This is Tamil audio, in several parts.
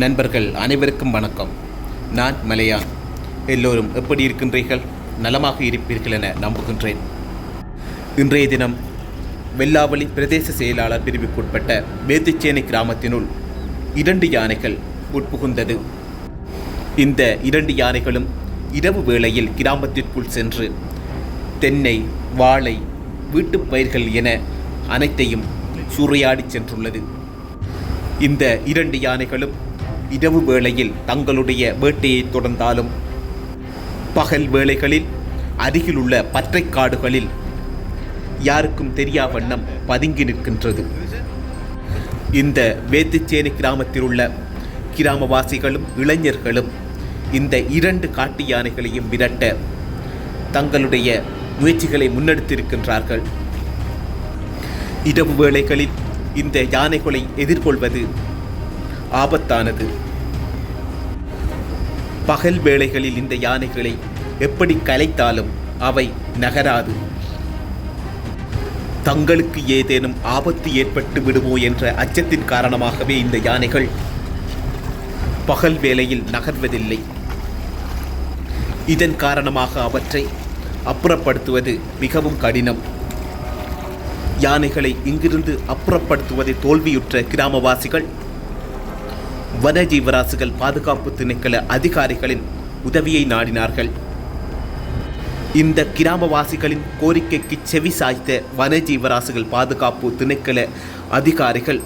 நண்பர்கள் அனைவருக்கும் வணக்கம். நான் மலையான். எல்லோரும் எப்படி இருக்கின்றீர்கள்? நலமாக இருப்பீர்கள் என நம்புகின்றேன். இன்றைய தினம் வெல்லாவளி பிரதேச செயலாளர் பிரிவுக்குட்பட்ட வேத்துச்சேனை கிராமத்தினுள் 2 யானைகள் உட்புகுந்தது. இந்த 2 யானைகளும் இரவு வேளையில் கிராமத்திற்குள் சென்று தென்னை, வாழை, வீட்டுப் பயிர்கள் என அனைத்தையும் சூறையாடி சென்றுள்ளது. இந்த 2 யானைகளும் இரவு வேளையில் தங்களுடைய வேட்டையை தொடர்ந்தாலும் பகல் வேளைகளில் அருகிலுள்ள பற்றைக்காடுகளில் யாருக்கும் தெரியா வண்ணம் பதுங்கி நிற்கின்றது. இந்த வேத்துச்சேனை கிராமத்தில் உள்ள கிராமவாசிகளும் இளைஞர்களும் இந்த 2 காட்டு யானைகளையும் விரட்ட தங்களுடைய முயற்சிகளை முன்னெடுத்திருக்கின்றார்கள். இரவு வேளைகளில் இந்த யானைகளை எதிர்கொள்வது ஆபத்தானது. பகல் வேளைகளில் இந்த யானைகளை எப்படி கலைத்தாலும் அவை நகராது. தங்களுக்கு ஏதேனும் ஆபத்து ஏற்பட்டு விடுமோ என்ற அச்சத்தின் காரணமாகவே இந்த யானைகள் பகல் வேளையில் நகர்வதில்லை. இதன் காரணமாக அவற்றை அப்புறப்படுத்துவது மிகவும் கடினம். யானைகளை இங்கிருந்து அப்புறப்படுத்துவதை தோல்வியுற்ற கிராமவாசிகள் வனஜீவராசிகள் பாதுகாப்பு திணைக்கள அதிகாரிகளின் உதவியை நாடினார்கள். இந்த கிராமவாசிகளின் கோரிக்கைக்கு செவி சாய்த்த வனஜீவராசிகள் பாதுகாப்பு திணைக்கள அதிகாரிகள்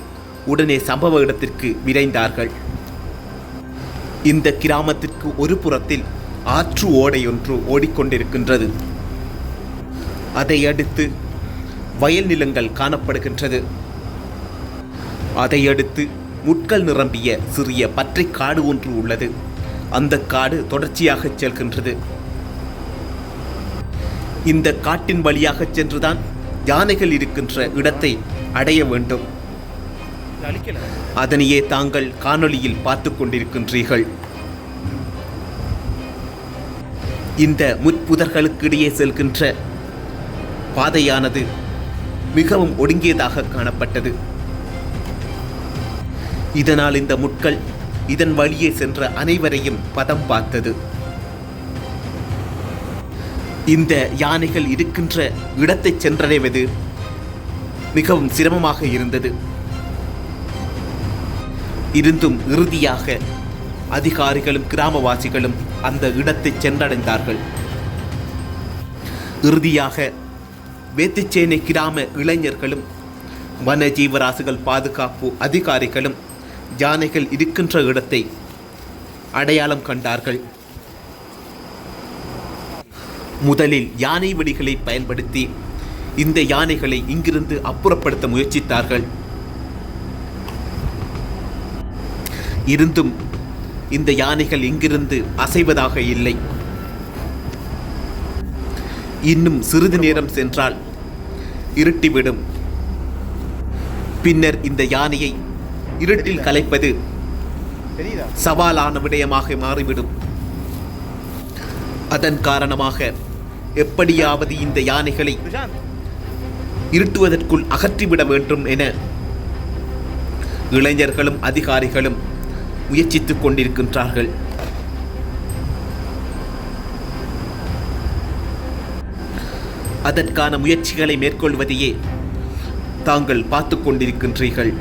உடனே சம்பவ இடத்திற்கு விரைந்தார்கள். இந்த கிராமத்திற்கு ஒரு புறத்தில் ஆற்று ஓடையொன்று ஓடிக்கொண்டிருக்கின்றது. அதை அடுத்து வயல் நிலங்கள் காணப்படுகின்றது. அதையடுத்து முட்கள் நிரம்பிய சிறிய பற்றை காடு ஒன்று உள்ளது. அந்த காடு தொடர்ச்சியாக செல்கின்றது. இந்த காட்டின் வழியாக சென்றுதான் யானைகள் இருக்கின்ற இடத்தை அடைய வேண்டும். அதனையே தாங்கள் காணொளியில் பார்த்து கொண்டிருக்கின்றீர்கள். இந்த முட்புதர்களுக்கு இடையே செல்கின்ற பாதையானது மிகவும் ஒடுங்கியதாக காணப்பட்டது. இதனால் இந்த முட்கள் இதன் வழியே சென்ற அனைவரையும் பதம் பார்த்தது. இந்த யானைகள் இருக்கின்ற இடத்தை சென்றடைவது மிகவும் சிரமமாக இருந்தது. இருந்தும் இறுதியாக அதிகாரிகளும் கிராமவாசிகளும் அந்த இடத்தை சென்றடைந்தார்கள். இறுதியாக வேத்துச்சேனை கிராம இளைஞர்களும் வனஜீவராசிகள் பாதுகாப்பு அதிகாரிகளும் யானைகள் இருக்கின்ற இடத்தை அடையாளம் கண்டார்கள். முதலில் யானை வெடிகளை பயன்படுத்தி இந்த யானைகளை இங்கிருந்து அப்புறப்படுத்த முயற்சித்தார்கள். இருந்தும் இந்த யானைகள் இங்கிருந்து அசைவதாக இல்லை. இன்னும் சிறிது நேரம் சென்றால் இருட்டிவிடும். பின்னர் இந்த யானையை இருட்டில் கலைப்பது சவாலான விடயமாக மாறிவிடும். அதன் காரணமாக எப்படியாவது இந்த யானைகளை இருட்டுவதற்குள் அகற்றிவிட வேண்டும் என இளைஞர்களும் அதிகாரிகளும் முயற்சித்துக் கொண்டிருக்கின்றார்கள். அதற்கான முயற்சிகளை மேற்கொள்வதையே தாங்கள் பார்த்து கொண்டிருக்கின்றீர்கள்.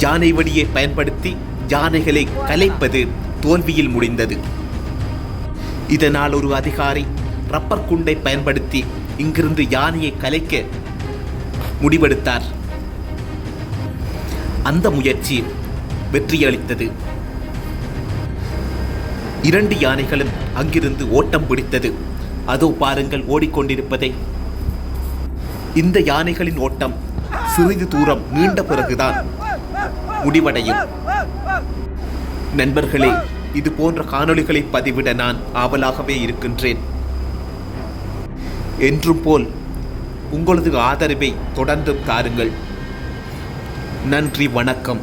யானை வடியை பயன்படுத்தி யானைகளை கலைப்பது தோல்வியில் முடிந்தது. இதனால் ஒரு அதிகாரி ரப்பர் குண்டை பயன்படுத்தி இங்கிருந்து யானையை கலைக்க முடிவெடுத்தார். அந்த முயற்சி வெற்றியளித்தது. 2 யானைகளும் அங்கிருந்து ஓட்டம் பிடித்தது. அதோ பாருங்கள் ஓடிக்கொண்டிருப்பதை. இந்த யானைகளின் ஓட்டம் சிறிது தூரம் நீண்ட பிறகுதான் முடிவடையும். நண்பர்களே, இது போன்ற காணொளிகளை பதிவிட நான் ஆவலாகவே இருக்கின்றேன். என்றும் போல் உங்களது ஆதரவை தொடர்ந்து தாருங்கள். நன்றி, வணக்கம்.